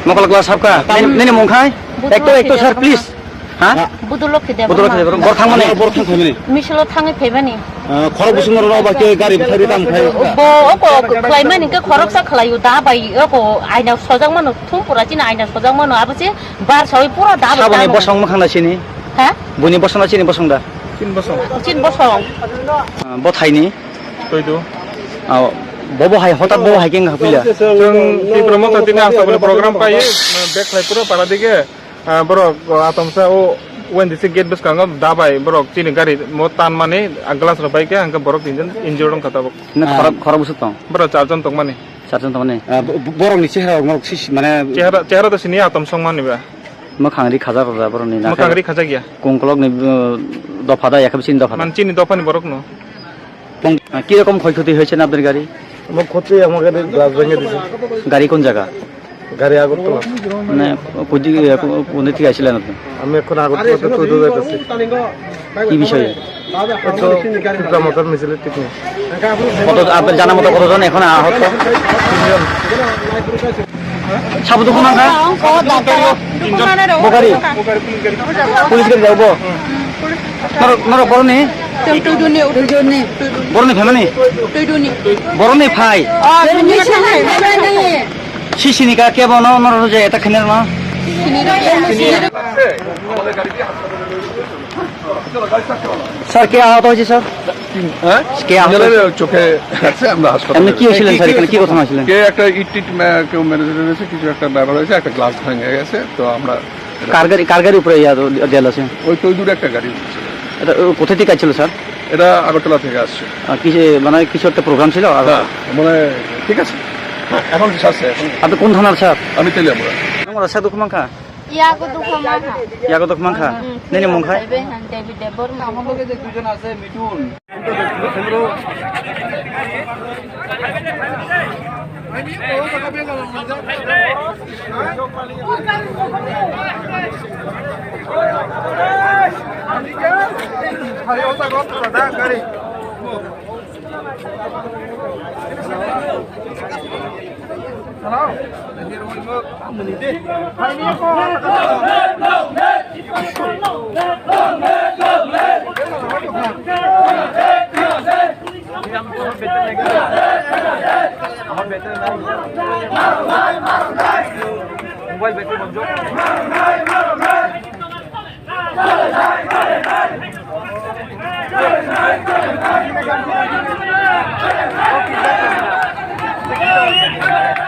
Mokol kelas sabka. Nene mongkai. Ekto sir please. Ha? Budulok de. Budulok de. Borthang mane. Borthang family. Mislo thangi phebani. Khorok busung ro ba ke gari thari tam khai. Bo ko khlaimani ke khorok sa khlayu da bai ko aina sojang mano thum pura china aina sojang mano abache bar soi pura da bai. Sabone bosong makhang na sini. Ha? Buni bosong na sini bosong da. Chin bosong. Bo thaini. Toidu. Bobo hai hotat bobo hai keng hapila. Jeng ti promo tatine asa bole program pai back lai pura para dige bro atom sa o when this gate bus kanga dabai bro chini gari motan mane aglas ro bai ke angka borok tinjan injured ong kata Na khorok busuk tong. bro charjon tong mane Sarjon tong mane. Borok ni chehra ngok sis mane chehra to sini atom song mane ba mokhang ri khaja ra borok ni na. makangri khaja gya Kongkolok ni দফাদা একবার চিন দফা man chini dofani borok no কি রকম ক্ষয়ক্ষতি হয়েছে না আপনার গাড়ি মোক ক্ষতি আমাকে গ্লাস ভেঙে দিছে গাড়ি কোন জায়গা গাড়ি আগরতলা মানে কোন থেকে আসছিলেন আপনি আমি এখন আগরতলা তো দূর যাইতেছি কি বিষয়ে তো মোটর মিছিল ঠিক নেই কত আপনার জানা মতো কতজন এখন আহত সাবুদ কোন না বোকারি পুলিশ গাড়ি যাবো নর বরনি বরনি ফেমানি বরনি ফাই শিশিনিকা কে বনো নর যে এটা খেনের মা স্যার কে আহত হয়েছে স্যার কে আহত চোখে আছে আমরা হাসপাতালে এমনি কি হয়েছিলেন স্যার এখানে কি ঘটনা হয়েছিলেন কে একটা ইট কেউ মেরে দিয়েছে কিছু একটা ব্যাপার হয়েছে একটা গ্লাস ভেঙে গেছে তো আমরা কার গাড়ি উপরে জেল আছে ওই তৈদুর একটা গাড়ি এটা কোথা থেকে আসছিল স্যার এটা আগরতলা থেকে আসছে কিছু মানে কিছু একটা প্রোগ্রাম ছিল মানে ঠিক আছে এখন কিছু আছে আপনি কোন থানার স্যার আমি তেলিয়াপুরা আমার রাস্তা দুঃখ মাখা Yago dukho maha. ইয়াগো দুঃখ মাখা নেনে মংখাই David Debor আমাদের যে দুজন আছে মিঠুন Mobail